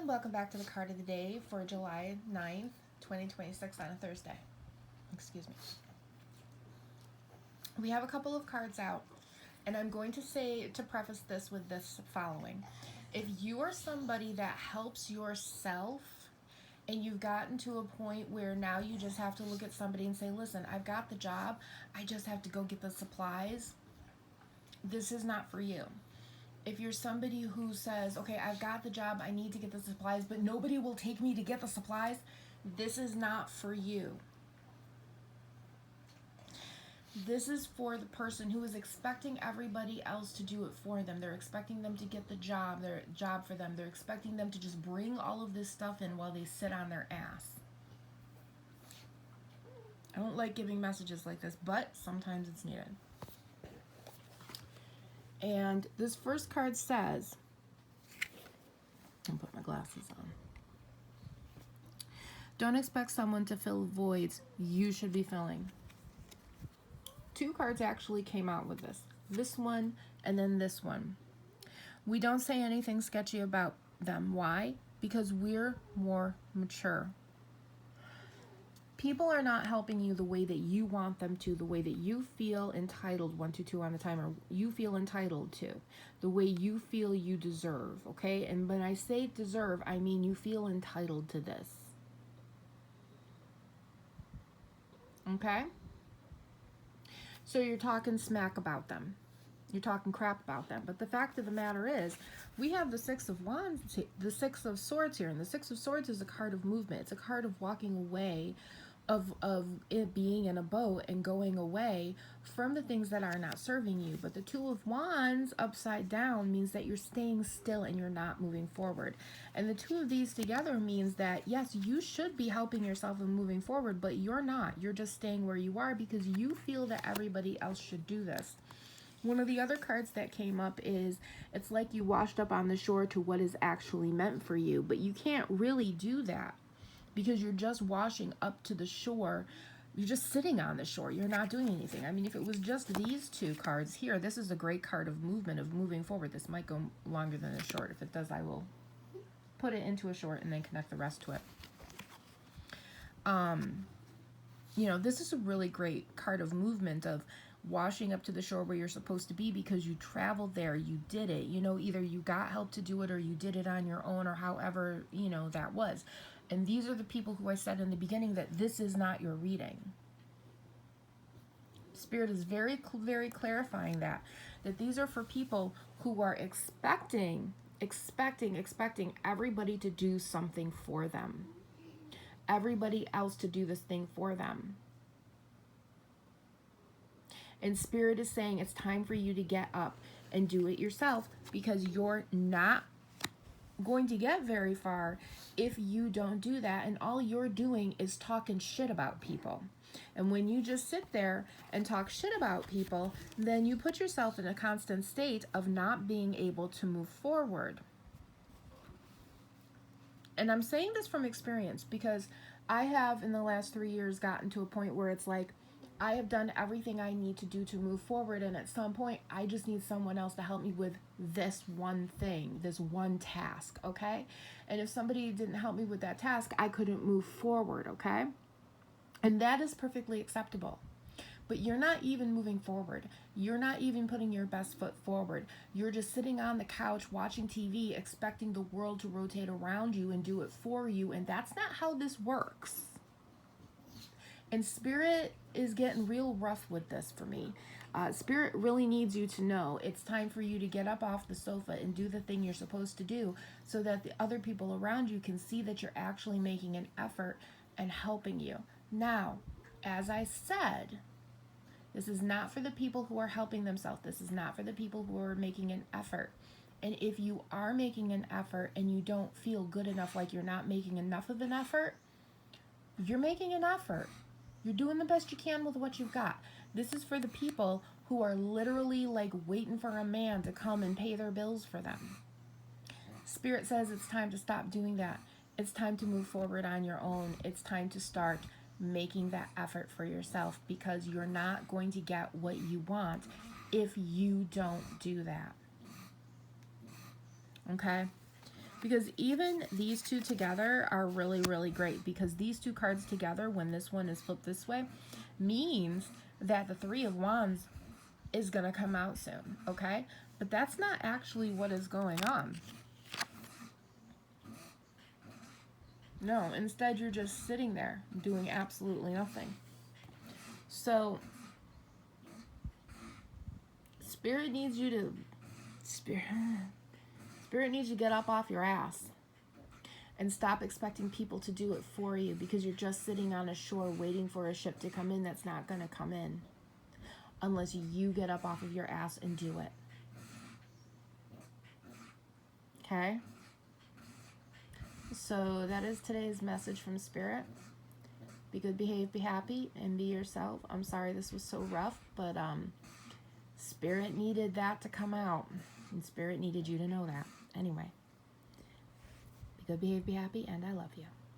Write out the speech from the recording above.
welcome back to the card of the day for July 9th, 2026 on a Thursday. Excuse me. We have a couple of cards out, and I'm going to preface this with this following. If you are somebody that helps yourself and you've gotten to a point where now you just have to look at somebody and say, listen, I've got the job, I just have to go get the supplies, this is not for you. If you're somebody who says, okay, I've got the job, I need to get the supplies, but nobody will take me to get the supplies, this is not for you. This is for the person who is expecting everybody else to do it for them. They're expecting them to get the job, their job for them. They're expecting them to just bring all of this stuff in while they sit on their ass. I don't like giving messages like this, but sometimes it's needed. And this first card says, I'll put my glasses on. Don't expect someone to fill voids you should be filling. Two cards actually came out with this. This one and then this one. We don't say anything sketchy about them. Why? Because we're more mature. People are not helping you the way that you want them to, the way that you feel entitled, 1, 2, 2 on the timer, you feel entitled to, the way you feel you deserve, okay? And when I say deserve, I mean you feel entitled to this. Okay? So you're talking smack about them. You're talking crap about them. But the fact of the matter is, we have the Six of Wands, the Six of Swords here. And the Six of Swords is a card of movement. It's a card of walking away, of it being in a boat and going away from the things that are not serving you. But the Two of Wands upside down means that you're staying still and you're not moving forward. And the two of these together means that, yes, you should be helping yourself and moving forward, but you're not. You're just staying where you are because you feel that everybody else should do this. One of the other cards that came up is, it's like you washed up on the shore to what is actually meant for you, but you can't really do that because you're just washing up to the shore. You're just sitting on the shore. You're not doing anything. I mean, if it was just these two cards here, this is a great card of movement, of moving forward. This might go longer than a short. If it does, I will put it into a short and then connect the rest to it. You know, this is a really great card of movement, of washing up to the shore where you're supposed to be because you traveled there, you did it. You know, either you got help to do it or you did it on your own, or however, you know, that was. And these are the people who I said in the beginning that this is not your reading. Spirit is very clarifying that these are for people who are expecting everybody to do something for them. Everybody else to do this thing for them. And Spirit is saying it's time for you to get up and do it yourself, because you're not going to get very far if you don't do that. And all you're doing is talking shit about people. And when you just sit there and talk shit about people, then you put yourself in a constant state of not being able to move forward. And I'm saying this from experience because I have in the last 3 years gotten to a point where it's like, I have done everything I need to do to move forward, and at some point I just need someone else to help me with this one thing, this one task, okay? And if somebody didn't help me with that task, I couldn't move forward, okay? And that is perfectly acceptable. But you're not even moving forward. You're not even putting your best foot forward. You're just sitting on the couch watching TV, expecting the world to rotate around you and do it for you, and that's not how this works. And Spirit is getting real rough with this for me. Spirit really needs you to know it's time for you to get up off the sofa and do the thing you're supposed to do, so that the other people around you can see that you're actually making an effort and helping you. Now, as I said, this is not for the people who are helping themselves. This is not for the people who are making an effort. And if you are making an effort and you don't feel good enough, like you're not making enough of an effort, you're making an effort. You're doing the best you can with what you've got. This is for the people who are literally like waiting for a man to come and pay their bills for them. Spirit says it's time to stop doing that. It's time to move forward on your own. It's time to start making that effort for yourself, because you're not going to get what you want if you don't do that. Okay? Because even these two together are really, really great, because these two cards together, when this one is flipped this way, means that the Three of Wands is going to come out soon, okay? But that's not actually what is going on. No, instead you're just sitting there doing absolutely nothing. So, Spirit needs you to... Spirit needs you to get up off your ass and stop expecting people to do it for you, because you're just sitting on a shore waiting for a ship to come in that's not going to come in unless you get up off of your ass and do it. Okay? So that is today's message from Spirit. Be good, behave, be happy, and be yourself. I'm sorry this was so rough, but Spirit needed that to come out. And Spirit needed you to know that. Anyway. Be good, behave, be happy, and I love you.